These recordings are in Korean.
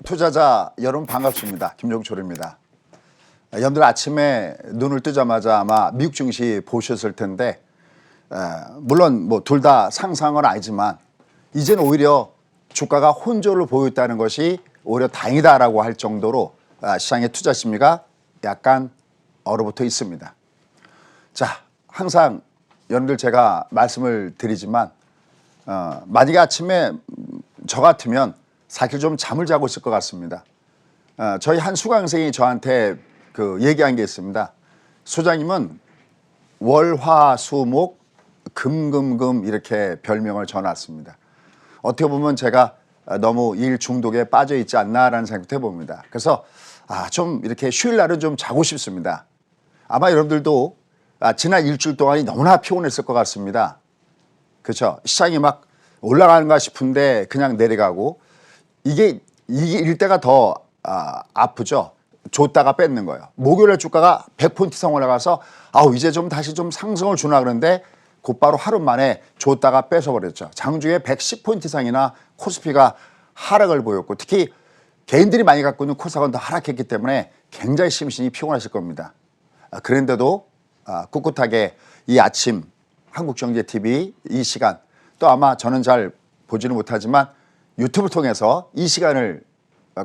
투자자 여러분 반갑습니다. 김종철입니다. 여러분들 아침에 눈을 뜨자마자 아마 미국 증시 보셨을 텐데 물론 뭐 둘 다 상상은 아니지만 이제는 오히려 주가가 혼조를 보였다는 것이 오히려 다행이다라고 할 정도로 시장의 투자 심리가 약간 얼어붙어 있습니다. 자, 항상 여러분들 제가 말씀을 드리지만 만약에 아침에 저 같으면 사실 좀 잠을 자고 있을 것 같습니다. 저희 한 수강생이 저한테 얘기한 게 있습니다. 소장님은 월, 화, 수, 목, 금 이렇게 별명을 줘놨습니다. 어떻게 보면 제가 너무 일 중독에 빠져 있지 않나라는 생각도 해봅니다. 그래서 좀 이렇게 휴일 날은 좀 자고 싶습니다. 아마 여러분들도 지난 일주일 동안이 너무나 피곤했을 것 같습니다. 그렇죠? 시장이 막 올라가는가 싶은데 그냥 내려가고 이게 일 때가 더 아프죠. 줬다가 뺏는 거예요. 목요일에 주가가 100포인트 이상 올라가서 이제 좀 다시 좀 상승을 주나 그러는데 곧바로 하루 만에 줬다가 뺏어버렸죠. 장중에 110포인트 이상이나 코스피가 하락을 보였고 특히 개인들이 많이 갖고 있는 코스닥은 더 하락했기 때문에 굉장히 심신이 피곤하실 겁니다. 그런데도 꿋꿋하게 이 아침 한국경제TV 이 시간 또 아마 저는 잘 보지는 못하지만 유튜브 통해서 이 시간을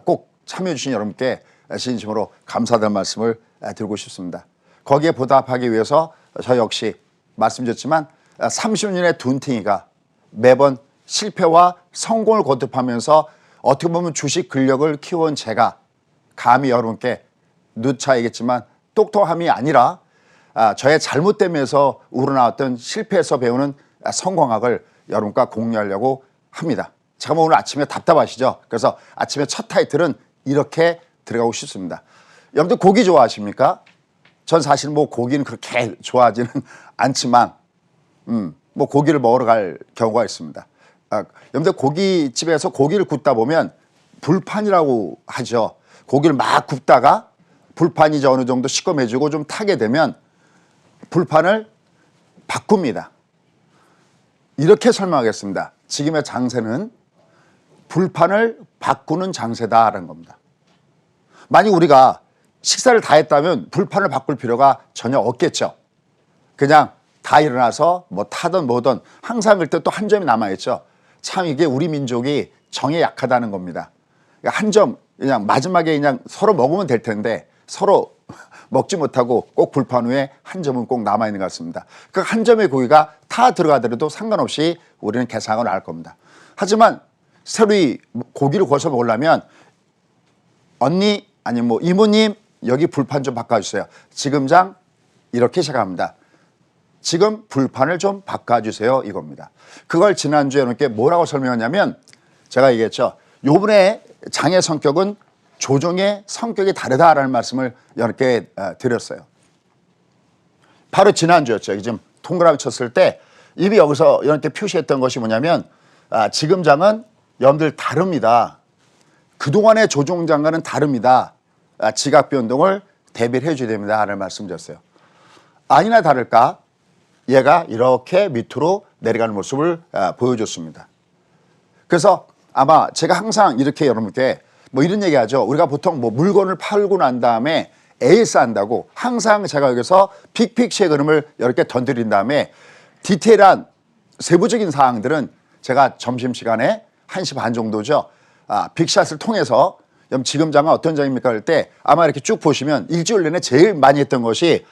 꼭 참여해 주신 여러분께 진심으로 감사하다는 말씀을 드리고 싶습니다. 거기에 보답하기 위해서 저 역시 말씀드렸지만 30년의 둔팅이가 매번 실패와 성공을 거듭하면서 어떻게 보면 주식 근력을 키워온 제가 감히 여러분께 누차이겠지만 똑똑함이 아니라 저의 잘못됨에서 우러나왔던 실패에서 배우는 성공학을 여러분과 공유하려고 합니다. 잠깐만 오늘 아침에 답답하시죠? 그래서 아침에 첫 타이틀은 이렇게 들어가고 싶습니다. 여러분들 고기 좋아하십니까? 전 사실 뭐 고기는 그렇게 좋아하지는 않지만 뭐 고기를 먹으러 갈 경우가 있습니다. 여러분들 고깃집에서 고기를 굽다 보면 불판이라고 하죠. 고기를 막 굽다가 불판이 이제 어느 정도 시꺼매지고 좀 타게 되면 불판을 바꿉니다. 이렇게 설명하겠습니다. 지금의 장세는 불판을 바꾸는 장세다라는 겁니다. 만약 우리가 식사를 다 했다면 불판을 바꿀 필요가 전혀 없겠죠. 그냥 다 일어나서 뭐 타든 뭐든 항상 그때 또 한 점이 남아있죠. 참 이게 우리 민족이 정에 약하다는 겁니다. 한 점 그냥 마지막에 그냥 서로 먹으면 될 텐데 서로 먹지 못하고 꼭 불판 위에 한 점은 꼭 남아있는 것 같습니다. 그 한 점의 고기가 타 들어가더라도 상관없이 우리는 개상을 할 겁니다. 하지만 새로이 고기를 구워서 먹으려면 언니 아니면 뭐 이모님 여기 불판 좀 바꿔주세요. 지금장 이렇게 시작합니다. 지금 불판을 좀 바꿔주세요 이겁니다. 그걸 지난주에 이렇게 뭐라고 설명했냐면 제가 얘기했죠. 요번에 장의 성격은 조종의 성격이 다르다라는 말씀을 이렇게 드렸어요. 바로 지난주였죠. 지금 동그라미 쳤을 때 이미 여기서 이렇게 표시했던 것이 뭐냐면 지금 장은 여러분들 다릅니다. 그동안의 조종장과는 다릅니다. 지각 변동을 대비를 해줘야 됩니다. 라는 말씀드렸어요. 아니나 다를까 얘가 이렇게 밑으로 내려가는 모습을 보여줬습니다. 그래서 아마 제가 항상 이렇게 여러분께 뭐 이런 얘기 하죠. 우리가 보통 뭐 물건을 팔고 난 다음에 AS 한다고 항상 제가 여기서 빅픽치의 그림을 이렇게 던드린 다음에 디테일한 세부적인 사항들은 제가 점심시간에 1시 반 정도죠. 빅샷을 통해서 지금 장은 어떤 장입니까? 할 때 아마 이렇게 쭉 보시면 일주일 내내 제일 많이 했던 것이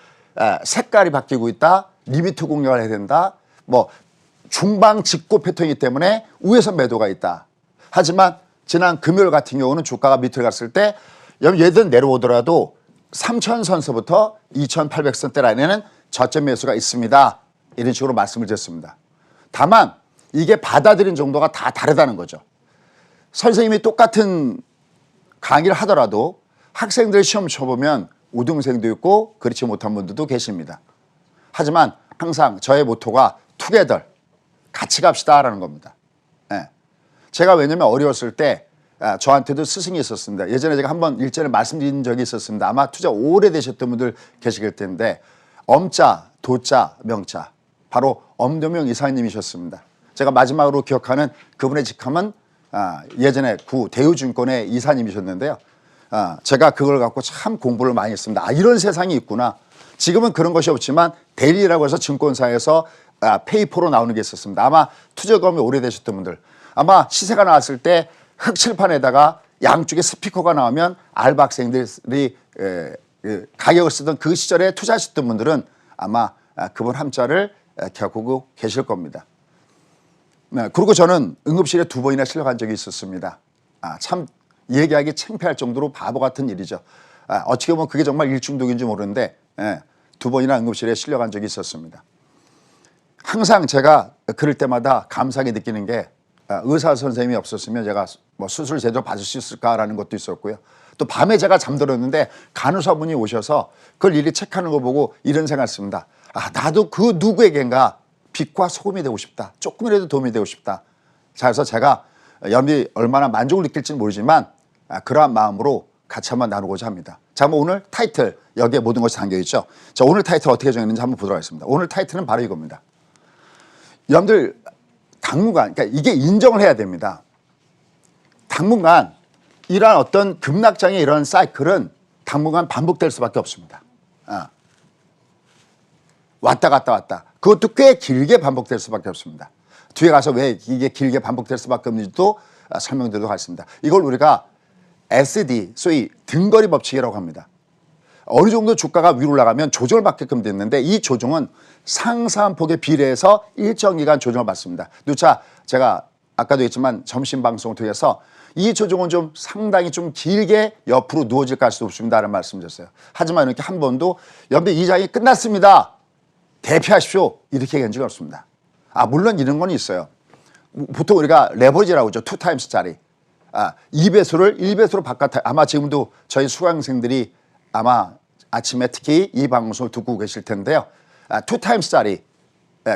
색깔이 바뀌고 있다. 리미트 공략을 해야 된다. 뭐 중방 직고 패턴이기 때문에 위에서 매도가 있다. 하지만 지난 금요일 같은 경우는 주가가 밑으로 갔을 때 얘들 내려오더라도 3,000선서부터 2,800선대 라인에는 저점 매수가 있습니다. 이런 식으로 말씀을 드렸습니다. 다만 이게 받아들인 정도가 다 다르다는 거죠. 선생님이 똑같은 강의를 하더라도 학생들 시험 쳐보면 우등생도 있고 그렇지 못한 분들도 계십니다. 하지만 항상 저의 모토가 투게더 같이 갑시다라는 겁니다. 제가 왜냐면 어려웠을 때 저한테도 스승이 있었습니다. 예전에 제가 한번 일전에 말씀드린 적이 있었습니다. 아마 투자 오래되셨던 분들 계실 텐데 엄자, 도자, 명자 바로 엄도명 이사님이셨습니다. 제가 마지막으로 기억하는 그분의 직함은 예전에 구 대우증권의 이사님이셨는데요. 제가 그걸 갖고 참 공부를 많이 했습니다. 이런 세상이 있구나. 지금은 그런 것이 없지만 데일리라고 해서 증권사에서 페이퍼로 나오는 게 있었습니다. 아마 투자 경험이 오래되셨던 분들, 아마 시세가 나왔을 때 흑칠판에다가 양쪽에 스피커가 나오면 알바 학생들이 가격을 쓰던 그 시절에 투자하셨던 분들은 아마 그분 함자를 겪고 계실 겁니다. 네, 그리고 저는 응급실에 2번이나 실려간 적이 있었습니다. 참 얘기하기 창피할 정도로 바보 같은 일이죠. 어떻게 보면 그게 정말 일중독인지 모르는데 2번이나 응급실에 실려간 적이 있었습니다. 항상 제가 그럴 때마다 감사하게 느끼는 게 의사 선생님이 없었으면 제가 뭐 수술 제대로 받을 수 있을까라는 것도 있었고요. 또 밤에 제가 잠들었는데 간호사분이 오셔서 그걸 일일이 체크하는 거 보고 이런 생각했습니다. 나도 그 누구에겐가 빛과 소금이 되고 싶다. 조금이라도 도움이 되고 싶다. 자, 그래서 제가 여러분이 얼마나 만족을 느낄지는 모르지만 그러한 마음으로 같이 한번 나누고자 합니다. 자, 뭐 오늘 타이틀 여기에 모든 것이 담겨있죠. 자, 오늘 타이틀 어떻게 정했는지 한번 보도록 하겠습니다. 오늘 타이틀은 바로 이겁니다. 여러분들 당분간, 그러니까 이게 인정을 해야 됩니다. 당분간 이러한 어떤 급락장의 이런 사이클은 당분간 반복될 수밖에 없습니다. 왔다 갔다 왔다. 그것도 꽤 길게 반복될 수밖에 없습니다. 뒤에 가서 왜 이게 길게 반복될 수밖에 없는지도 설명드리도록 하겠습니다. 이걸 우리가 SD, 소위 등거리 법칙이라고 합니다. 어느 정도 주가가 위로 올라가면 조정을 받게끔 됐는데 이 조정은 상승폭에 비례해서 일정 기간 조정을 받습니다. 누차 제가 아까도 했지만 점심 방송을 통해서 이 조정은 좀 상당히 좀 길게 옆으로 누워질 가능성이 없습니다라는 말씀드렸어요. 하지만 이렇게 한 번도 여러분 이 장이 끝났습니다. 대피하십시오. 이렇게 얘기한 적이 없습니다. 물론 이런 건 있어요. 보통 우리가 레버리지라고 하죠. 2타임스짜리. 2배수를 1배수로 바깥에 아마 지금도 저희 수강생들이 아마 아침에 특히 이 방송을 듣고 계실 텐데요. 2타임스짜리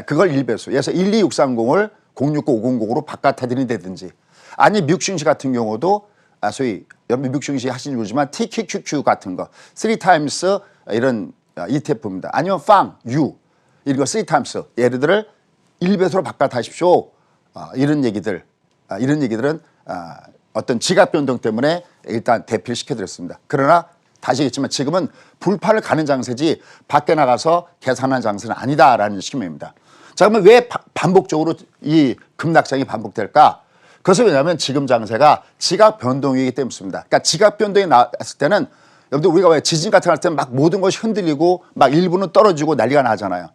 그걸 1배수. 그래서 12630을 069500으로 바깥해드린다든지 아니 뮤싱시 같은 경우도 소위 연미 뮤싱시 하시는 거지만 TQQQ 같은 거 3타임스 이런 ETF입니다. 아니면 FANG, U 이런 거 3타임스 예를 들어 1배수로 바깥하십시오. 이런 얘기들은 어떤 지각 변동 때문에 일단 대피를 시켜드렸습니다. 그러나 다시 얘기했지만 지금은 불판을 가는 장세지 밖에 나가서 계산하는 장세는 아니다라는 식입니다. 자, 그러면 왜 반복적으로 이 급락장이 반복될까? 그것은 왜냐하면 지금 장세가 지각 변동이기 때문입니다. 그러니까 지각 변동이 나왔을 때는 여러분들 우리가 왜 지진 같은 거 할 때는 막 모든 것이 흔들리고 막 일부는 떨어지고 난리가 나잖아요.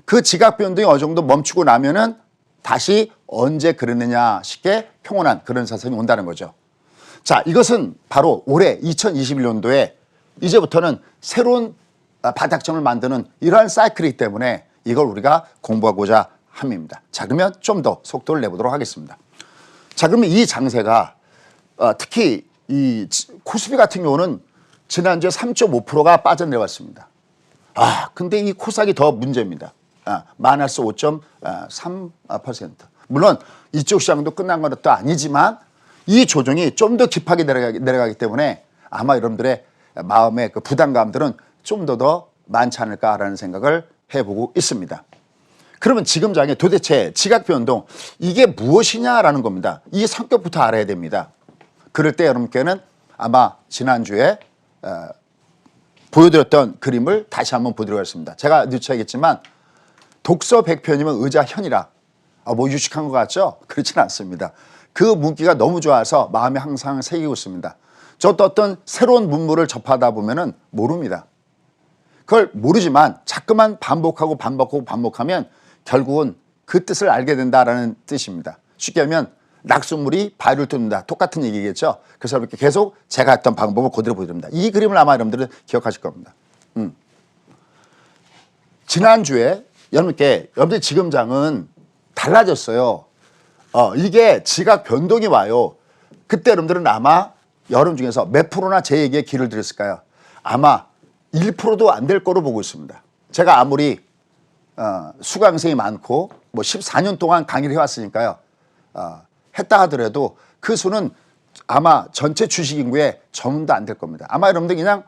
그 지각 변동이 어느 정도 멈추고 나면은 다시 언제 그랬느냐 쉽게 평온한 그런 사상이 온다는 거죠. 자, 이것은 바로 올해 2021년도에 이제부터는 새로운 바닥점을 만드는 이러한 사이클이기 때문에 이걸 우리가 공부하고자 합니다. 자, 그러면 좀 더 속도를 내보도록 하겠습니다. 자, 그러면 이 장세가 특히 이 코스피 같은 경우는 지난주에 3.5%가 빠져내려왔습니다. 근데 이 코스닥이 더 문제입니다. 마이너스 5.3%. 물론 이쪽 시장도 끝난 건 또 아니지만 이 조정이 좀 더 깊하게 내려가기 때문에 아마 여러분들의 마음의 그 부담감들은 좀 더 많지 않을까라는 생각을 해보고 있습니다. 그러면 지금 장에 도대체 지각 변동 이게 무엇이냐라는 겁니다. 이 성격부터 알아야 됩니다. 그럴 때 여러분께는 아마 지난주에 보여드렸던 그림을 다시 한번 보도록 하겠습니다. 제가 늦춰야겠지만 독서 100편이면 의자 현이라 뭐 유식한 것 같죠? 그렇지는 않습니다. 그 문기가 너무 좋아서 마음에 항상 새기고 있습니다. 저도 어떤 새로운 문물을 접하다 보면은 모릅니다. 그걸 모르지만 자꾸만 반복하면 결국은 그 뜻을 알게 된다라는 뜻입니다. 쉽게 하면 낙숫물이 바위를 뚫는다. 똑같은 얘기겠죠. 그래서 이렇게 계속 제가 했던 방법을 그대로 보여드립니다. 이 그림을 아마 여러분들은 기억하실 겁니다. 지난주에 여러분들 지금 장은 달라졌어요. 이게 지각 변동이 와요. 그때 여러분들은 아마 여러분 중에서 몇 프로나 제 얘기에 귀를 들였을까요? 아마 1%도 안 될 거로 보고 있습니다. 제가 아무리 수강생이 많고 뭐 14년 동안 강의를 해왔으니까요. 했다 하더라도 그 수는 아마 전체 주식 인구의 전도 안 될 겁니다. 아마 여러분들 그냥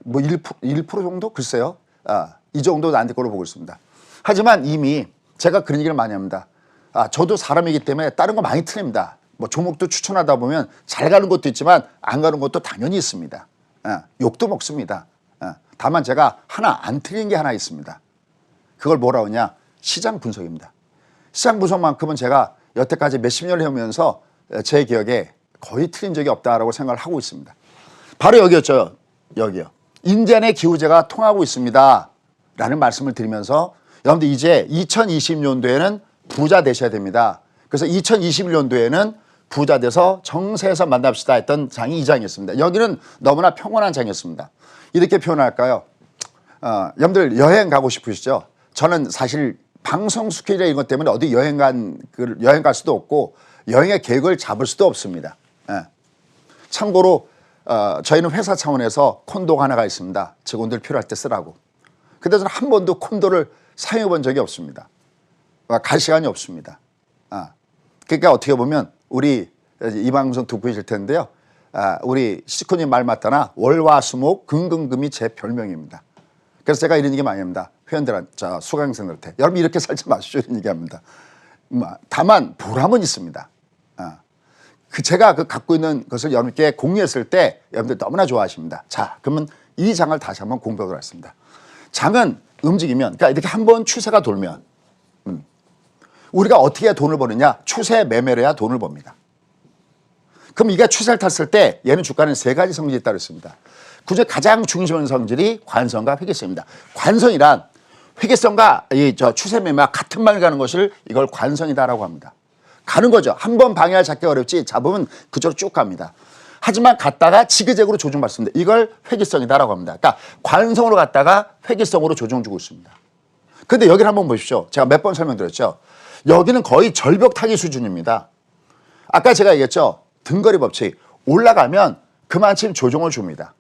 뭐 1% 정도? 글쎄요. 이 정도도 안 될 거로 보고 있습니다. 하지만 이미 제가 그런 얘기를 많이 합니다. 저도 사람이기 때문에 다른 거 많이 틀립니다. 뭐 종목도 추천하다 보면 잘 가는 것도 있지만 안 가는 것도 당연히 있습니다. 욕도 먹습니다. 다만 제가 하나 안 틀린 게 하나 있습니다. 그걸 뭐라고 하냐? 시장 분석입니다. 시장 분석만큼은 제가 여태까지 몇십 년을 해오면서 제 기억에 거의 틀린 적이 없다라고 생각을 하고 있습니다. 바로 여기였죠. 여기요. 인디아 내 기후제가 통하고 있습니다. 라는 말씀을 드리면서 여러분들 이제 2020년도에는 부자 되셔야 됩니다. 그래서 2021년도에는 부자 돼서 정세에서 만납시다 했던 장이 이 장이었습니다. 여기는 너무나 평온한 장이었습니다. 이렇게 표현할까요? 여러분들 여행 가고 싶으시죠? 저는 사실 방송 스케줄이나 이것 때문에 어디 여행 갈 수도 없고 여행의 계획을 잡을 수도 없습니다. 참고로 저희는 회사 차원에서 콘도가 하나가 있습니다. 직원들 필요할 때 쓰라고. 근데 저는 한 번도 콘도를 사용해 본 적이 없습니다. 갈 시간이 없습니다. 그러니까 어떻게 보면 우리 이 방송 듣고 계실 텐데요. 우리 시코님 말 맞다나 월화수목 금금금이 제 별명입니다. 그래서 제가 이런 얘기 많이 합니다. 회원들한테, 수강생들한테. 여러분 이렇게 살지 마시죠. 이런 얘기합니다. 다만 보람은 있습니다. 제가 갖고 있는 것을 여러분께 공유했을 때 여러분들 너무나 좋아하십니다. 자, 그러면 이 장을 다시 한번 공부하도록 하겠습니다. 장은 움직이면, 그러니까 이렇게 한번 추세가 돌면 우리가 어떻게 돈을 버느냐? 추세 매매를 해야 돈을 법니다. 그럼 이게 추세를 탔을 때 얘는 주가는 세 가지 성질이 있다고 했습니다. 그중에 가장 중심적인 성질이 관성과 회계성입니다. 관성이란 회계성과 추세 매매와 같은 말을 가는 것을 이걸 관성이다라고 합니다. 가는 거죠. 한 번 방향을 잡기 어렵지 잡으면 그쪽으로 쭉 갑니다. 하지만 갔다가 지그재그로 조정받습니다. 이걸 회계성이다라고 합니다. 그러니까 관성으로 갔다가 회계성으로 조정 주고 있습니다. 근데 여기를 한번 보십시오. 제가 몇 번 설명드렸죠. 여기는 거의 절벽 타기 수준입니다. 아까 제가 얘기했죠. 등거리 법칙. 올라가면 그만큼 조정을 줍니다.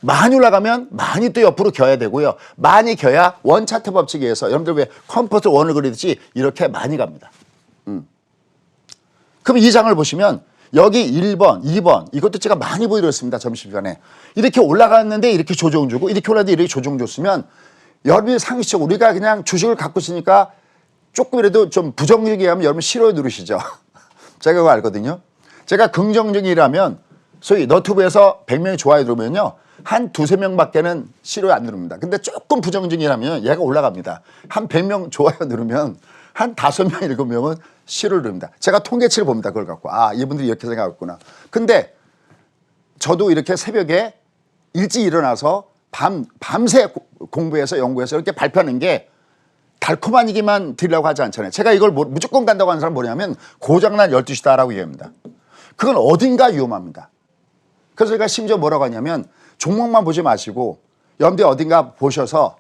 많이 올라가면 많이 또 옆으로 겨야 되고요. 많이 겨야 원차트 법칙에 의해서 여러분들 왜 컴포트 원을 그리듯이 이렇게 많이 갑니다. 그럼 이 장을 보시면 여기 1번, 2번 이것도 제가 많이 보여드렸습니다. 점심시간에. 이렇게 올라갔는데 이렇게 조정 주고 이렇게 올라갔는데 이렇게 조정 줬으면 여러분이 상식적으로 우리가 그냥 주식을 갖고 있으니까 조금이라도 좀 부정적이하면 여러분 싫어요 누르시죠. 제가 그거 알거든요. 제가 긍정적이라면 소위 너튜브에서 100명이 좋아요 누르면요. 한 두세 명밖에는 싫어요 안 누릅니다. 근데 조금 부정적이라면 얘가 올라갑니다. 한 100명 좋아요 누르면 한 5명, 7명은 싫어요 누릅니다. 제가 통계치를 봅니다. 그걸 갖고. 이분들이 이렇게 생각했구나. 근데 저도 이렇게 새벽에 일찍 일어나서 밤새 공부해서 연구해서 이렇게 발표하는 게 달콤한 얘기만 드리려고 하지 않잖아요. 제가 이걸 무조건 간다고 하는 사람 뭐냐면 고장난 12시다라고 얘기합니다. 그건 어딘가 위험합니다. 그래서 제가 심지어 뭐라고 하냐면 종목만 보지 마시고 여러분들 어딘가 보셔서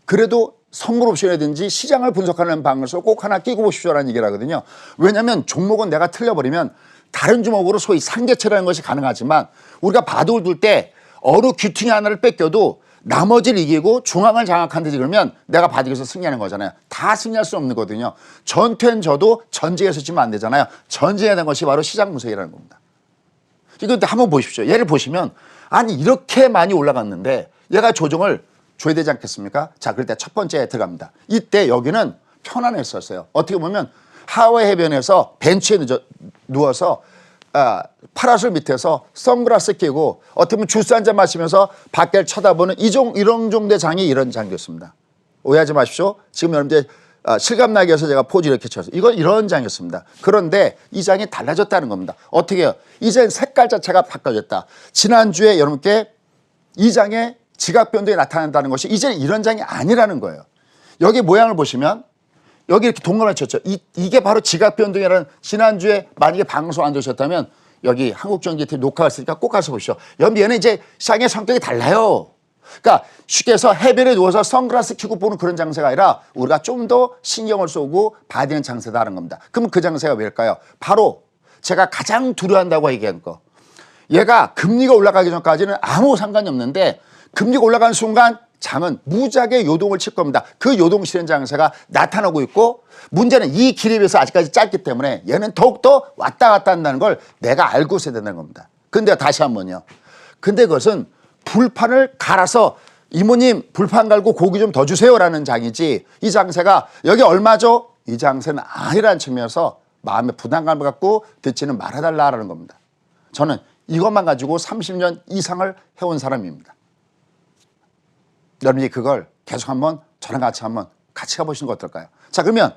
그래도 선물 옵션이라든지 시장을 분석하는 방을 꼭 하나 끼고 보십시오라는 얘기를 하거든요. 왜냐하면 종목은 내가 틀려버리면 다른 종목으로 소위 상대체라는 것이 가능하지만 우리가 바둑을 둘 때 어느 귀퉁이 하나를 뺏겨도 나머지를 이기고 중앙을 장악한 데 그러면 내가 바둑에서 승리하는 거잖아요. 다 승리할 수 없는 거거든요. 전투엔 져도 전쟁에서 지면 안 되잖아요. 전쟁에 대한 것이 바로 시장 분석이라는 겁니다. 이거 한번 보십시오. 얘를 보시면 아니 이렇게 많이 올라갔는데 얘가 조정을 줘야 되지 않겠습니까? 자, 그럴 때 첫 번째 들어갑니다. 이때 여기는 편안했었어요. 어떻게 보면 하와이 해변에서 벤치에 누워서 파라솔 밑에서 선글라스 끼고 어떻게 보면 주스 한잔 마시면서 밖을 쳐다보는 이런 정도의 장이 이런 장이었습니다. 오해하지 마십시오. 지금 여러분들 실감나게 해서 제가 포즈 이렇게 쳐서 이건 이런 장이었습니다. 그런데 이 장이 달라졌다는 겁니다. 어떻게 해요? 이제 색깔 자체가 바꿔졌다. 지난주에 여러분께 이 장에 지각 변동이 나타난다는 것이 이제는 이런 장이 아니라는 거예요. 여기 모양을 보시면 여기 이렇게 동그라미 쳤죠. 이게 바로 지각 변동이라는 지난주에 만약에 방송 안 들으셨다면 여기 한국전기TV 녹화가 있으니까 꼭 가서 보시죠. 여러분 얘는 이제 시장의 성격이 달라요. 그러니까 쉽게 해서 해변에 누워서 선글라스 켜고 보는 그런 장세가 아니라 우리가 좀 더 신경을 쏘고 봐야 되는 장세다라는 겁니다. 그러면 그 장세가 왜일까요? 바로 제가 가장 두려워한다고 얘기한 거. 얘가 금리가 올라가기 전까지는 아무 상관이 없는데 금리가 올라가는 순간 장은 무지하게 요동을 칠 겁니다. 그 요동 실현 장세가 나타나고 있고 문제는 이 길에 비해서 아직까지 짧기 때문에 얘는 더욱더 왔다 갔다 한다는 걸 내가 알고 있어야 된다는 겁니다. 근데 다시 한번요. 근데 그것은 불판을 갈아서 이모님 불판 갈고 고기 좀 더 주세요라는 장이지 이 장세가 여기 얼마죠? 이 장세는 아니라는 측면에서 마음의 부담감을 갖고 듣지는 말아달라는 겁니다. 저는 이것만 가지고 30년 이상을 해온 사람입니다. 여러분이 그걸 계속 한번 저랑 같이 가보시는 거 어떨까요? 자, 그러면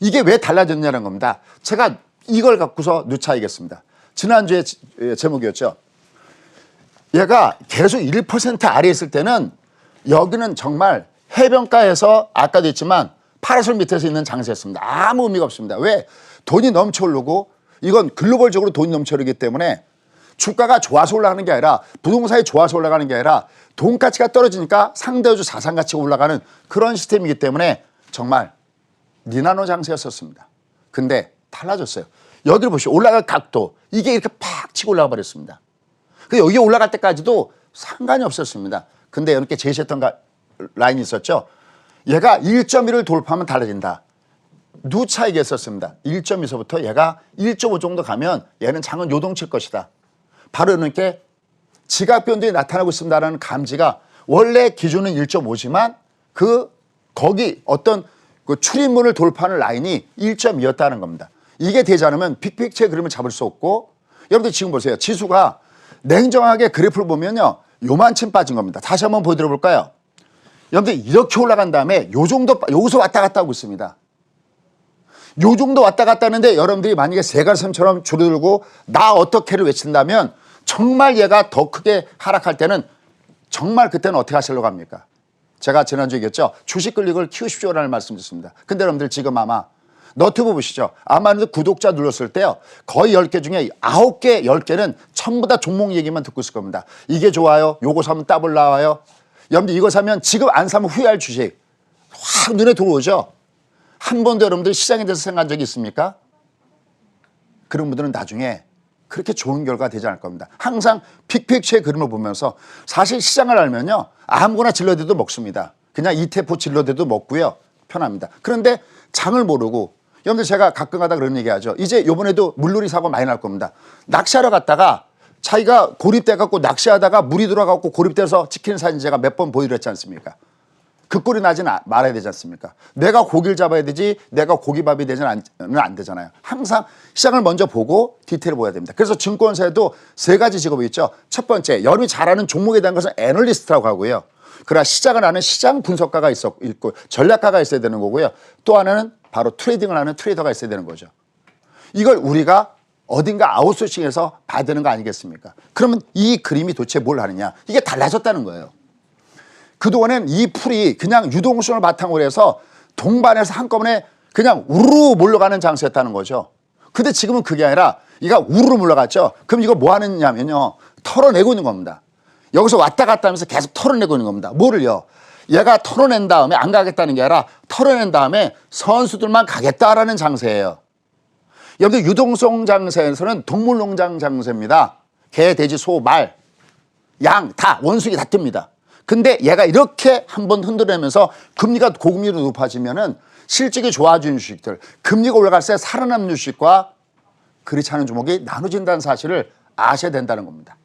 이게 왜 달라졌냐는 겁니다. 제가 이걸 갖고서 누차이겠습니다. 지난주에 제목이었죠. 얘가 계속 1% 아래에 있을 때는 여기는 정말 해변가에서 아까도 했지만 파라솔 밑에서 있는 장세였습니다. 아무 의미가 없습니다. 왜? 돈이 넘쳐 오르고 이건 글로벌적으로 돈이 넘쳐 오르기 때문에 주가가 좋아서 올라가는 게 아니라 부동산이 좋아서 올라가는 게 아니라 돈 가치가 떨어지니까 상대적으로 자산 가치가 올라가는 그런 시스템이기 때문에 정말 니나노 장세였었습니다. 근데 달라졌어요. 여기를 보시오. 올라갈 각도 이게 이렇게 팍 치고 올라가 버렸습니다. 여기 올라갈 때까지도 상관이 없었습니다. 근데 이렇게 제시했던 라인이 있었죠. 얘가 1.1을 돌파하면 달라진다. 누 차이가 있었습니다. 1.2서부터 얘가 1.5 정도 가면 얘는 장은 요동칠 것이다. 바로 이렇게 지각 변동이 나타나고 있습니다라는 감지가 원래 기준은 1.5지만 거기 어떤 그 출입문을 돌파하는 라인이 1.2였다는 겁니다. 이게 되지 않으면 빅픽처의 그림을 잡을 수 없고 여러분들 지금 보세요. 지수가 냉정하게 그래프를 보면요. 요만큼 빠진 겁니다. 다시 한번 보여드려 볼까요? 여러분들 이렇게 올라간 다음에 요 정도 여기서 왔다 갔다 하고 있습니다. 요 정도 왔다 갔다 하는데 여러분들이 만약에 세가슴처럼 줄어들고 나 어떻게를 외친다면 정말 얘가 더 크게 하락할 때는 정말 그때는 어떻게 하시려고 합니까? 제가 지난주에 얘기했죠. 주식 클릭을 키우십시오라는 말씀 드렸습니다. 근데 여러분들 지금 아마 너튜브 보시죠. 아마 구독자 눌렀을 때요. 거의 10개 중에 9개, 10개는 전부 다 종목 얘기만 듣고 있을 겁니다. 이게 좋아요. 요거 사면 더블 나와요. 여러분들 이거 사면 지금 안 사면 후회할 주식. 확 눈에 들어오죠. 한 번도 여러분들 시장에 대해서 생각한 적이 있습니까? 그런 분들은 나중에 그렇게 좋은 결과가 되지 않을 겁니다. 항상 빅픽처의 그림을 보면서 사실 시장을 알면요. 아무거나 질러대도 먹습니다. 그냥 ETF 질러대도 먹고요. 편합니다. 그런데 장을 모르고 여러분들 제가 가끔 가다 그런 얘기 하죠. 이제 요번에도 물놀이 사고 많이 날 겁니다. 낚시하러 갔다가 자기가 고립돼 갖고 낚시하다가 물이 들어가고 고립돼서 찍히는 사진 제가 몇 번 보여드렸지 않습니까? 그 꼴이 나지는 말아야 되지 않습니까? 내가 고기를 잡아야 되지 내가 고기밥이 되지는 안 되잖아요. 항상 시장을 먼저 보고 디테일을 보여야 됩니다. 그래서 증권사에도 3가지 직업이 있죠. 첫 번째, 여러분이 잘 아는 종목에 대한 것은 애널리스트라고 하고요. 그러나 시장을 아는 시장 분석가가 있고 전략가가 있어야 되는 거고요. 또 하나는 바로 트레이딩을 하는 트레이더가 있어야 되는 거죠. 이걸 우리가 어딘가 아웃소싱해서 봐야 되는 거 아니겠습니까? 그러면 이 그림이 도대체 뭘 하느냐? 이게 달라졌다는 거예요. 그동안엔 이 풀이 그냥 유동성을 바탕으로 해서 동반해서 한꺼번에 그냥 우르르 몰려가는 장세였다는 거죠. 근데 지금은 그게 아니라 이가 우르르 몰려갔죠. 그럼 이거 뭐 하느냐면요. 털어내고 있는 겁니다. 여기서 왔다 갔다 하면서 계속 털어내고 있는 겁니다. 뭐를요? 얘가 털어낸 다음에 안 가겠다는 게 아니라 털어낸 다음에 선수들만 가겠다라는 장세예요. 여기 유동성 장세에서는 동물농장 장세입니다. 개, 돼지, 소, 말, 양 다 원숭이 다 뜹니다. 근데 얘가 이렇게 한번 흔들면서 금리가 고금리로 높아지면은 실적이 좋아지는 주식들, 금리가 올라갈 때 살아남는 주식과 그렇지 않은 종목이 나눠진다는 사실을 아셔야 된다는 겁니다.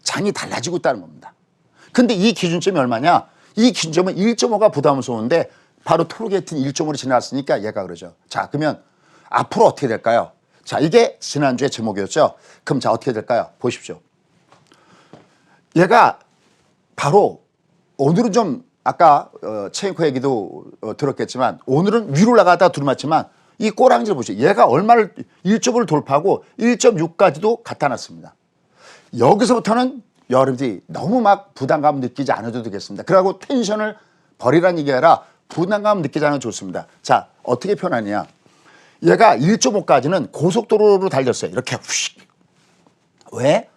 장이 달라지고 있다는 겁니다. 근데 이 기준점이 얼마냐? 이 기준점은 1.5가 부담스러운데 바로 토르게이트는 1.5로 지나갔으니까 얘가 그러죠. 자, 그러면 앞으로 어떻게 될까요? 자, 이게 지난주의 제목이었죠. 그럼 자, 어떻게 될까요? 보십시오. 얘가 바로 오늘은 좀 아까 체인코 얘기도 들었겠지만 오늘은 위로 올라가다 두루맞지만 이 꼬랑지를 보시죠. 얘가 얼마를 1.5를 돌파하고 1.6까지도 갖다 놨습니다. 여기서부터는 여러분들이 너무 막 부담감 느끼지 않아도 되겠습니다. 그리고 텐션을 버리라는 얘기 아니라 부담감 느끼지 않아도 좋습니다. 자, 어떻게 표현하느냐. 얘가 1.5까지는 고속도로로 달렸어요. 이렇게 휙. 왜?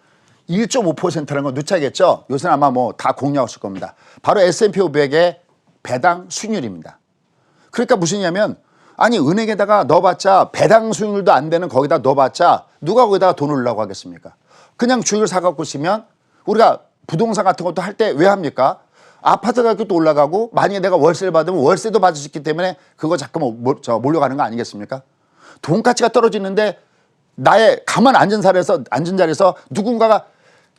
1.5%라는 건 누차겠죠? 요새는 아마 뭐 다 공유하실 겁니다. 바로 S&P 500의 배당 수익률입니다. 그러니까 무슨 얘기냐면 아니 은행에다가 넣어봤자 배당 수익률도 안 되는 거기다 넣어봤자 누가 거기다가 돈을 넣으려고 하겠습니까? 그냥 주식을 사갖고 있으면 우리가 부동산 같은 것도 할 때 왜 합니까? 아파트 가격도 올라가고 만약에 내가 월세를 받으면 월세도 받을 수 있기 때문에 그거 자꾸 몰려가는 거 아니겠습니까? 돈 가치가 떨어지는데 나의 가만 앉은 자리에서 누군가가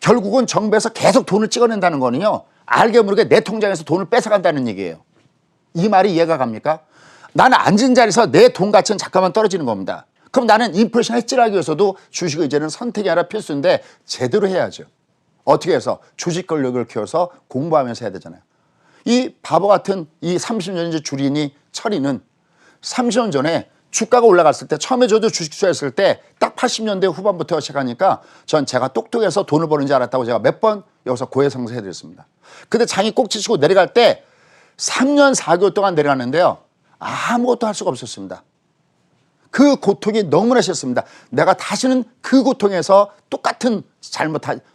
결국은 정부에서 계속 돈을 찍어낸다는 거는요. 알게 모르게 내 통장에서 돈을 뺏어간다는 얘기예요. 이 말이 이해가 갑니까? 나는 앉은 자리에서 내 돈 가치는 잠깐만 떨어지는 겁니다. 그럼 나는 인플레이션 해지하기 위해서도 주식 이제는 선택이 아니라 필수인데 제대로 해야죠. 어떻게 해서 주식 권력을 키워서 공부하면서 해야 되잖아요. 이 바보 같은 이 30년째 주린이 철이는 30년 전에 주가가 올라갔을 때 처음에 저도 주식 투자했을 때 딱 80년대 후반부터 시작하니까 전 제가 똑똑해서 돈을 버는 줄 알았다고 제가 몇 번 여기서 고해성사해드렸습니다. 근데 장이 꼭지 치고 내려갈 때 3년 4개월 동안 내려갔는데요. 아무것도 할 수가 없었습니다. 그 고통이 너무나 싫습니다. 내가 다시는 그 고통에서 똑같은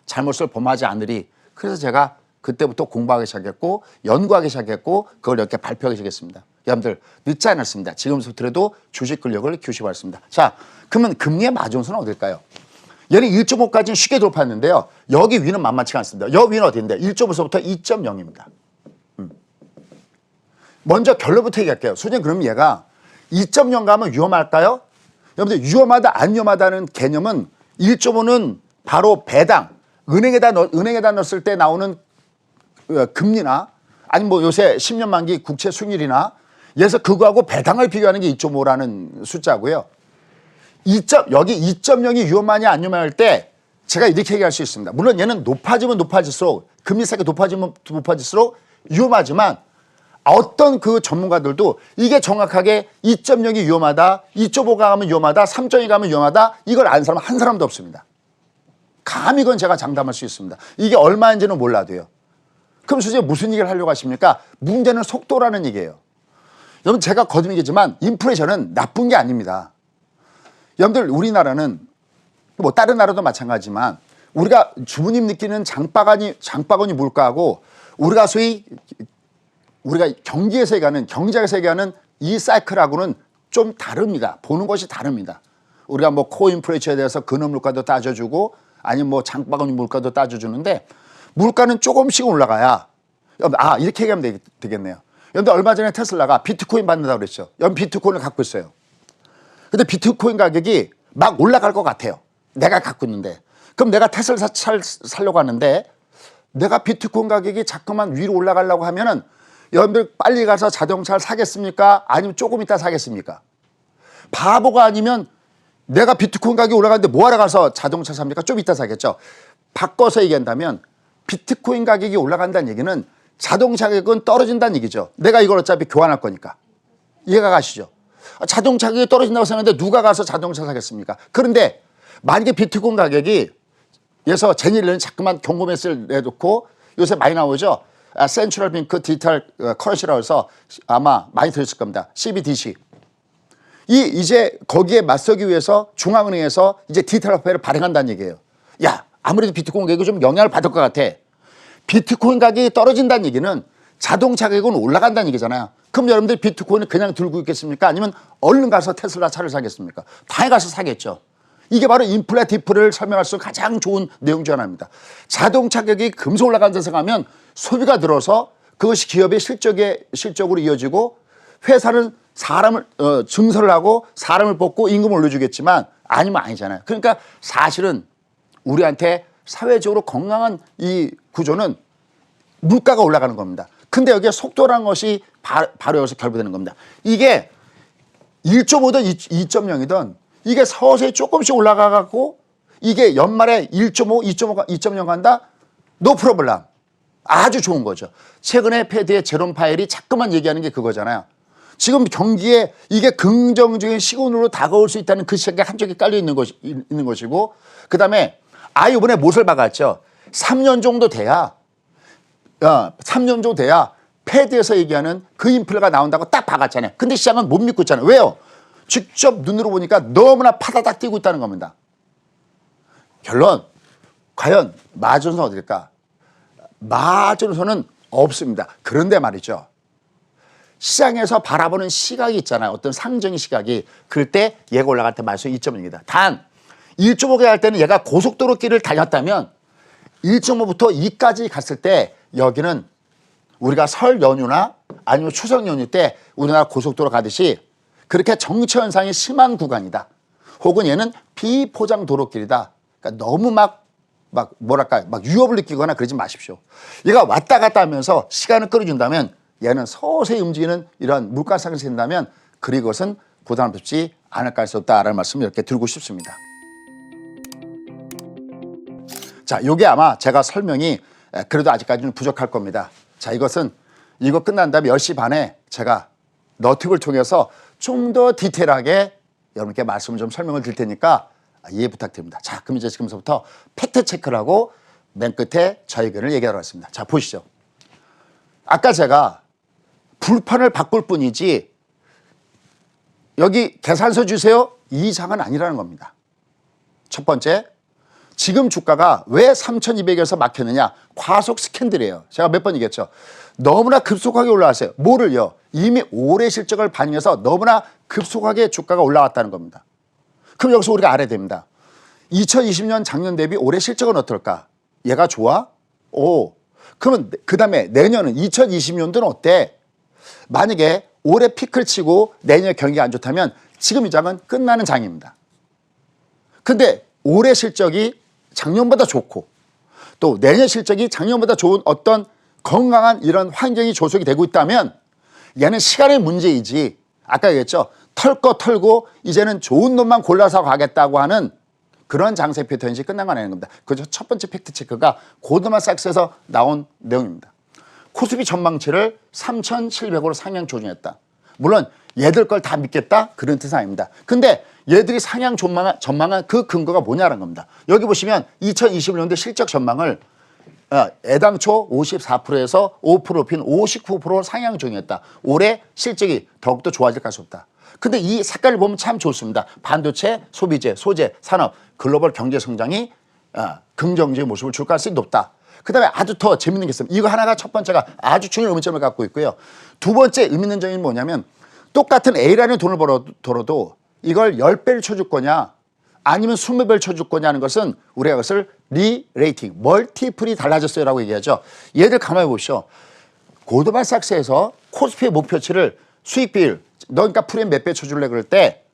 잘못을 범하지 않으리. 그래서 제가 그때부터 공부하기 시작했고 연구하기 시작했고 그걸 이렇게 발표하기 시작했습니다. 여러분들 늦지 않았습니다. 지금부터라도 주식 근력을 키우시기 바랍니다. 자, 그러면 금리의 마지노선은 어딜까요? 얘는 1.5까지는 쉽게 돌파했는데요. 여기 위는 만만치가 않습니다. 여기 위는 어디인데? 1.5서부터 2.0입니다. 먼저 결론부터 얘기할게요. 소장님 그럼 얘가 2.0 가면 위험할까요? 여러분들 위험하다 안 위험하다는 개념은 1.5는 바로 배당, 은행에다 넣었을 때 나오는 금리나 아니면 뭐 요새 10년 만기 국채 수익률이나 그래서 그거하고 배당을 비교하는 게 2.5라는 숫자고요. 여기 2.0이 위험하냐 안 위험할 때 제가 이렇게 얘기할 수 있습니다. 물론 얘는 높아지면 높아질수록 금리 세가 높아지면 높아질수록 위험하지만 어떤 그 전문가들도 이게 정확하게 2.0이 위험하다, 2.5가 가면 위험하다, 3.2 가면 위험하다 이걸 아는 사람은 한 사람도 없습니다. 감히 이건 제가 장담할 수 있습니다. 이게 얼마인지는 몰라도요. 그럼 솔직히 무슨 얘기를 하려고 하십니까? 문제는 속도라는 얘기예요. 여러분 제가 거듭 얘기지만 인플레이션은 나쁜 게 아닙니다. 여러분들 우리나라는 뭐 다른 나라도 마찬가지지만 우리가 주부님 느끼는 장바구니 물가하고 우리가 소위 우리가 경기에서 얘기하는 경제에서 얘기하는 이 사이클하고는 좀 다릅니다. 보는 것이 다릅니다. 우리가 뭐 코인플레이션에 대해서 근원 물가도 따져주고 아니면 뭐 장바구니 물가도 따져주는데 물가는 조금씩 올라가야 이렇게 얘기하면 되겠네요. 여러분들 얼마 전에 테슬라가 비트코인 받는다고 그랬죠. 여러분 비트코인을 갖고 있어요. 근데 비트코인 가격이 막 올라갈 것 같아요. 내가 갖고 있는데. 그럼 내가 테슬라 살려고 하는데 내가 비트코인 가격이 자꾸만 위로 올라가려고 하면은 여러분들 빨리 가서 자동차를 사겠습니까? 아니면 조금 이따 사겠습니까? 바보가 아니면 내가 비트코인 가격이 올라가는데 뭐하러 가서 자동차 삽니까? 좀 이따 사겠죠. 바꿔서 얘기한다면 비트코인 가격이 올라간다는 얘기는 자동차 가격은 떨어진다는 얘기죠. 내가 이걸 어차피 교환할 거니까. 이해가 가시죠? 자동차 가격이 떨어진다고 생각하는데 누가 가서 자동차 사겠습니까? 그런데 만약에 비트코인 가격이 그래서 제니를 자꾸만 경고메시지를 내놓고 요새 많이 나오죠. 센트럴 뱅크 디지털 커런시라고 해서 아마 많이 들으실 겁니다. CBDC. 이제 거기에 맞서기 위해서 중앙은행에서 이제 디지털 화폐를 발행한다는 얘기예요. 야, 아무래도 비트코인 가격이 좀 영향을 받을 것 같아. 비트코인 가격이 떨어진다는 얘기는 자동차 가격은 올라간다는 얘기잖아요. 그럼 여러분들 비트코인을 그냥 들고 있겠습니까? 아니면 얼른 가서 테슬라 차를 사겠습니까? 당연히 가서 사겠죠. 이게 바로 인플레 디플을 설명할 수 있는 가장 좋은 내용 중 하나입니다. 자동차 가격이 금세 올라간다고 생각하면 소비가 늘어서 그것이 기업의 실적으로 이어지고 회사는 사람을 증설을 하고 사람을 뽑고 임금을 올려주겠지만 아니면 아니잖아요. 그러니까 사실은 우리한테 사회적으로 건강한 이 구조는 물가가 올라가는 겁니다. 근데 여기에 속도라는 것이 바로 여기서 결부되는 겁니다. 이게 1.5든 2.0이든 이게 서서히 조금씩 올라가갖고 이게 연말에 1.5, 2.0 간다? 노 프로블럼. 아주 좋은 거죠. 최근에 패드의 제롬 파웰이 자꾸만 얘기하는 게 그거잖아요. 지금 경기에 이게 긍정적인 시그널로 다가올 수 있다는 그 시각이 한쪽에 깔려 있는 것이고 그다음에 이번에 못을 박았죠. 3년 정도 돼야 3년 정도 돼야 패드에서 얘기하는 그 인플레가 나온다고 딱 박았잖아요. 근데 시장은 못 믿고 있잖아요. 왜요? 직접 눈으로 보니까 너무나 파다닥 뛰고 있다는 겁니다. 결론, 과연 마지노선은 어딜까? 마지노선은 없습니다. 그런데 말이죠. 시장에서 바라보는 시각이 있잖아요. 어떤 상정의 시각이. 그럴 때 얘가 올라갈 때 마이너스 2.0입니다. 단 1.5개 할 때는 얘가 고속도로 길을 달렸다면 1.5부터 2까지 갔을 때 여기는 우리가 설 연휴나 아니면 추석 연휴 때 우리나라 고속도로 가듯이 그렇게 정체 현상이 심한 구간이다. 혹은 얘는 비포장 도로길이다. 그러니까 너무 막 위협을 느끼거나 그러지 마십시오. 얘가 왔다 갔다 하면서 시간을 끌어준다면 얘는 서서히 움직이는 이런 물가 상승이 된다면 그것은 부담스럽지 안 할까 할 수 없다라는 말씀을 이렇게 드리고 싶습니다. 자, 요게 아마 제가 설명이 그래도 아직까지는 부족할 겁니다. 자, 이거 끝난 다음에 10시 반에 제가 너튜브를 통해서 좀 더 디테일하게 여러분께 말씀을 좀 설명을 드릴 테니까 이해 부탁드립니다. 자, 그럼 이제 지금부터 팩트 체크를 하고 맨 끝에 저희 의견을 얘기하러 왔습니다. 자, 보시죠. 아까 제가 불판을 바꿀 뿐이지 여기 계산서 주세요 이 이상은 아니라는 겁니다. 첫 번째, 지금 주가가 왜 3,200에서 막혔느냐? 과속 스캔들이에요. 제가 몇 번 얘기했죠. 너무나 급속하게 올라왔어요. 뭐를요? 이미 올해 실적을 반영해서 너무나 급속하게 주가가 올라왔다는 겁니다. 그럼 여기서 우리가 알아야 됩니다. 2020년 작년 대비 올해 실적은 어떨까? 얘가 좋아? 오. 그러면 그 다음에 내년은 2020년도는 어때? 만약에 올해 피크를 치고 내년 경기가 안 좋다면 지금 이 장은 끝나는 장입니다. 근데 올해 실적이 작년보다 좋고 또 내년 실적이 작년보다 좋은 어떤 건강한 이런 환경이 조성이 되고 있다면 얘는 시간의 문제이지, 아까 얘기했죠. 털 거 털고 이제는 좋은 놈만 골라서 가겠다고 하는 그런 장세 패턴이 끝난 거 아니는 겁니다. 그죠? 첫 번째 팩트 체크가 고드만삭스에서 나온 내용입니다. 코스피 전망치를 3,700으로 상향 조정했다. 물론 얘들 걸 다 믿겠다? 그런 뜻은 아닙니다. 근데 얘들이 상향 전망한 그 근거가 뭐냐는 겁니다. 여기 보시면 2021년도 실적 전망을 애당초 54%에서 5% 높인 59% 상향 조정했다. 올해 실적이 더욱더 좋아질 가능성이 없다. 근데 이 색깔을 보면 참 좋습니다. 반도체, 소비재, 소재, 산업, 글로벌 경제 성장이 긍정적인 모습을 줄 가능성이 높다. 그 다음에 아주 더 재밌는 게 있습니다. 이거 하나가 첫 번째가 아주 중요한 의미점을 갖고 있고요. 두 번째 의미 있는 점이 뭐냐면 똑같은 A라는 돈을 벌어도 이걸 10배를 쳐줄 거냐 아니면 20배를 쳐줄 거냐 하는 것은 우리가 그것을 리레이팅, 멀티플이 달라졌어요 라고 얘기하죠. 얘들 가만히 보시죠. 고드만삭스에서 코스피의 목표치를 수익 비율, 너 그러니까 프리미엄 몇 배 쳐줄래 그럴 때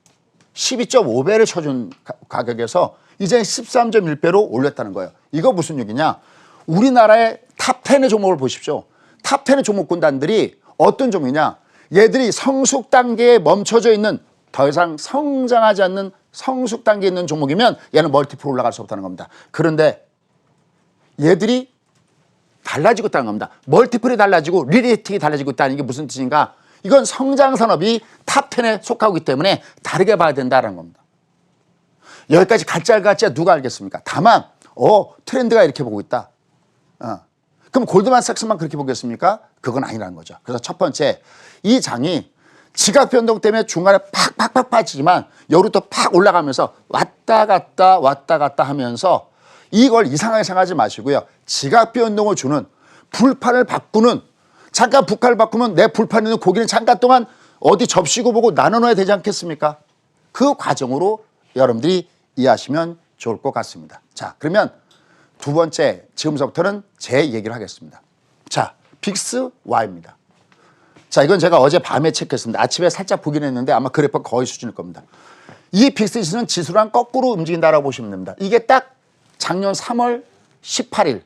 12.5배를 쳐준 가격에서 이제 13.1배로 올렸다는 거예요. 이거 무슨 얘기냐? 우리나라의 탑 10의 종목을 보십시오. 탑 10의 종목군단들이 어떤 종목이냐? 얘들이 성숙 단계에 멈춰져 있는, 더 이상 성장하지 않는 성숙 단계에 있는 종목이면 얘는 멀티플 올라갈 수 없다는 겁니다. 그런데 얘들이 달라지고 있다는 겁니다. 멀티플이 달라지고 리레이팅이 달라지고 있다는 게 무슨 뜻인가? 이건 성장 산업이 탑 10에 속하고 있기 때문에 다르게 봐야 된다는 겁니다. 여기까지 가짜 누가 알겠습니까? 다만 트렌드가 이렇게 보고 있다. 그럼 골드만삭스만 그렇게 보겠습니까? 그건 아니라는 거죠. 그래서 첫 번째, 이 장이 지각 변동 때문에 중간에 팍팍팍 빠지지만 여기로 팍 올라가면서 왔다 갔다 하면서 이걸 이상하게 생각하지 마시고요. 지각 변동을 주는, 불판을 바꾸는, 잠깐 불판을 바꾸면 내 불판에 있는 고기는 잠깐 동안 어디 접시고 보고 나눠놔야 되지 않겠습니까? 그 과정으로 여러분들이 이해하시면 좋을 것 같습니다. 자, 그러면 두 번째, 지금서부터는 제 얘기를 하겠습니다. 자, 빅스 Y입니다. 자, 이건 제가 어제 밤에 체크했습니다. 아침에 살짝 보긴 했는데 아마 그래프가 거의 수준일 겁니다. 이 빅스 지수는 지수랑 거꾸로 움직인다라고 보시면 됩니다. 이게 딱 작년 3월 18일,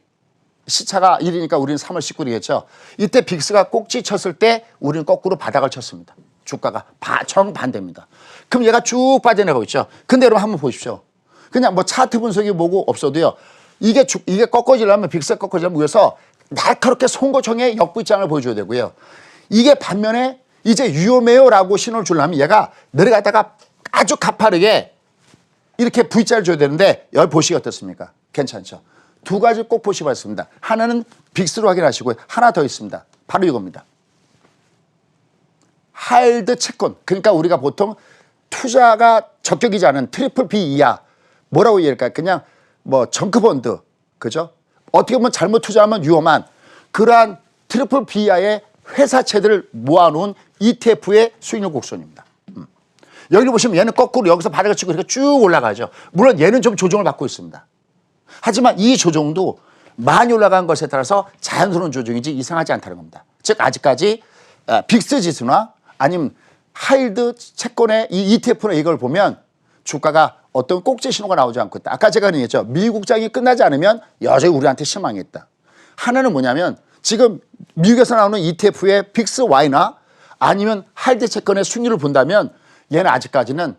시차가 1이니까 우리는 3월 19일이겠죠. 이때 빅스가 꼭지 쳤을 때 우리는 거꾸로 바닥을 쳤습니다. 주가가 정반대입니다. 그럼 얘가 쭉 빠져나가고 있죠. 근데 여러분 한번 보십시오. 그냥 뭐 차트 분석이 뭐고 없어도요. 이게 꺾어지려면, 빅스가 꺾어지려면 위에서 날카롭게 송고총의 역부장을 보여줘야 되고요. 이게 반면에 이제 위험해요라고 신호를 주려면 얘가 내려갔다가 아주 가파르게 이렇게 V자를 줘야 되는데 여기 보시기 어떻습니까? 괜찮죠? 두 가지 꼭 보시기 바랍니다. 하나는 빅스로 확인하시고요. 하나 더 있습니다. 바로 이겁니다. 하일드 채권. 그러니까 우리가 보통 투자가 적격이지 않은 트리플 B 이하, 뭐라고 얘기할까요? 그냥 뭐 정크본드, 그죠? 어떻게 보면 잘못 투자하면 위험한 그러한 트리플 B 이하의 회사채들을 모아놓은 ETF의 수익률 곡선입니다. 여기를 보시면 얘는 거꾸로 여기서 바닥을 치고 이렇게 쭉 올라가죠. 물론 얘는 좀 조정을 받고 있습니다. 하지만 이 조정도 많이 올라간 것에 따라서 자연스러운 조정이지 이상하지 않다는 겁니다. 즉 아직까지 빅스 지수나 아니면 하일드 채권의 이 ETF나 이걸 보면 주가가 어떤 꼭지 신호가 나오지 않고 있다. 아까 제가 얘기했죠. 미국장이 끝나지 않으면 여전히 우리한테 실망이 있다. 하나는 뭐냐면 지금 미국에서 나오는 ETF의 빅스 Y나 아니면 하일드 채권의 수익률을 본다면 얘는 아직까지는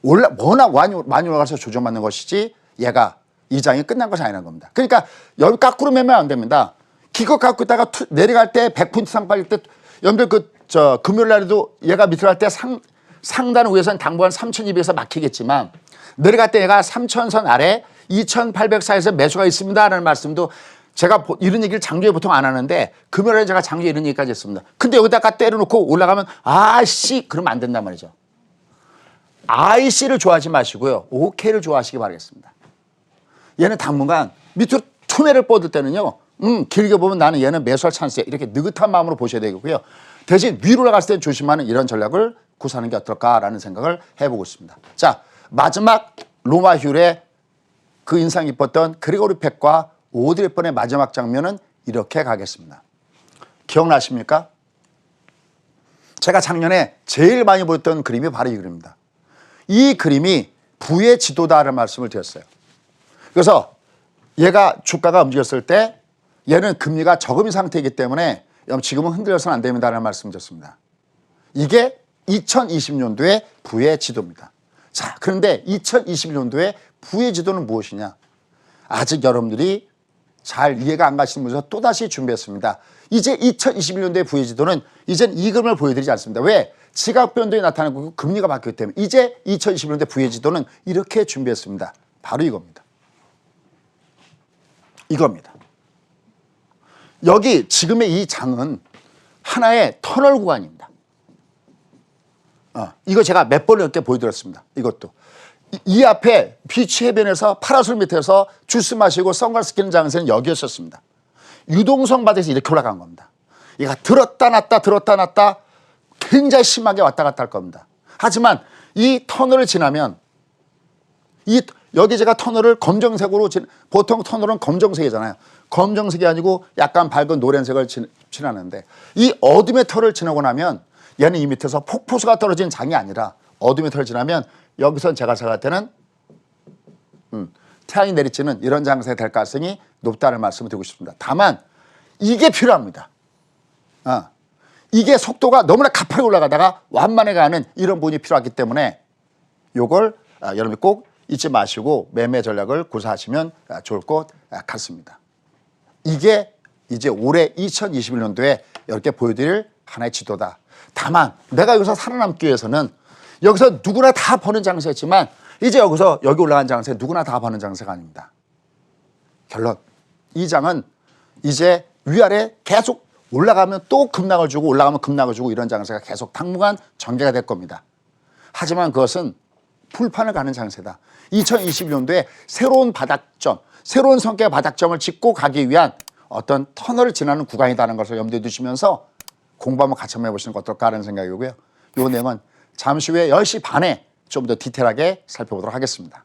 워낙 많이 올라가서 조정받는 것이지 얘가 이 장이 끝난 것이 아니라는 겁니다. 그러니까 여기 거꾸로 매면 안 됩니다. 기껏 갖고 있다가 내려갈 때 100포인트 상 빠질 때 여러분들 금요일 날에도 얘가 밑으로 갈 때 상단 위에서는 당분간 3,200에서 막히겠지만 내려갈 때 얘가 3,000선 아래 2,804에서 매수가 있습니다라는 말씀도 제가 이런 얘기를 장주에 보통 안 하는데 금요일에 제가 장주에 이런 얘기까지 했습니다. 근데 여기다가 때려놓고 올라가면 아씨 그러면 안 된단 말이죠. IC를 좋아하지 마시고요. OK를 좋아하시기 바라겠습니다. 얘는 당분간 밑으로 투매를 뻗을 때는요. 길게 보면 나는 얘는 매수할 찬스에 이렇게 느긋한 마음으로 보셔야 되고요. 대신 위로 올라갔을 때 조심하는 이런 전략을 구사하는 게 어떨까라는 생각을 해보고 있습니다. 자, 마지막 로마 휴일에 그 인상 깊었던 그리고리 팩과 오드리 헵번의 마지막 장면은 이렇게 가겠습니다. 기억나십니까? 제가 작년에 제일 많이 보였던 그림이 바로 이 그림입니다. 이 그림이 부의 지도다라는 말씀을 드렸어요. 그래서 얘가 주가가 움직였을 때 얘는 금리가 저금리 상태이기 때문에 지금은 흔들려서는 안 됩니다라는 말씀을 드렸습니다. 이게 2020년도의 부의 지도입니다. 자, 그런데 2021년도에 부의 지도는 무엇이냐? 아직 여러분들이 잘 이해가 안 가시는 분에서 또다시 준비했습니다. 이제 2021년도의 부의 지도는 이젠 이 그림을 보여드리지 않습니다. 왜? 지각 변동이 나타나고 금리가 바뀌기 때문에 이제 2021년도의 부의 지도는 이렇게 준비했습니다. 바로 이겁니다. 이겁니다. 여기 지금의 이 장은 하나의 터널 구간입니다. 이거 제가 몇 번을 이렇게 보여드렸습니다. 이것도. 이 앞에 비치 해변에서 파라솔 밑에서 주스 마시고 선글라스 끼는 장소는 여기였었습니다. 유동성 바닥에서 이렇게 올라간 겁니다. 얘가 들었다 놨다 굉장히 심하게 왔다 갔다 할 겁니다. 하지만 이 터널을 지나면 여기 제가 터널을 검정색으로 보통 터널은 검정색이잖아요. 검정색이 아니고 약간 밝은 노란색을 지나는데 이 어둠의 터널을 지나고 나면 얘는 이 밑에서 폭포수가 떨어진 장이 아니라 어둠의 터널을 지나면 여기서 제가 생각할 때는 태양이 내리쬐는 이런 장소가 될 가능성이 높다는 말씀을 드리고 싶습니다. 다만 이게 필요합니다. 이게 속도가 너무나 가파르게 올라가다가 완만해 가는 이런 부분이 필요하기 때문에 이걸 여러분이 꼭 잊지 마시고 매매 전략을 구사하시면 좋을 것 같습니다. 이게 이제 올해 2021년도에 이렇게 보여드릴 하나의 지도다. 다만 내가 여기서 살아남기 위해서는 여기서 누구나 다 버는 장세였지만 이제 여기 올라간 장세 누구나 다 버는 장세가 아닙니다. 결론, 이 장은 이제 위아래 계속 올라가면 또 급락을 주고 올라가면 급락을 주고 이런 장세가 계속 당분간 전개가 될 겁니다. 하지만 그것은 풀판을 가는 장세다. 2021년도에 새로운 바닥점, 새로운 성격의 바닥점을 짚고 가기 위한 어떤 터널을 지나는 구간이라는 것을 염두에 두시면서 공부 한번 같이 한번 해보시는 거 어떨까 하는 생각이고요. 이 내용은 잠시 후에 10시 반에 좀 더 디테일하게 살펴보도록 하겠습니다.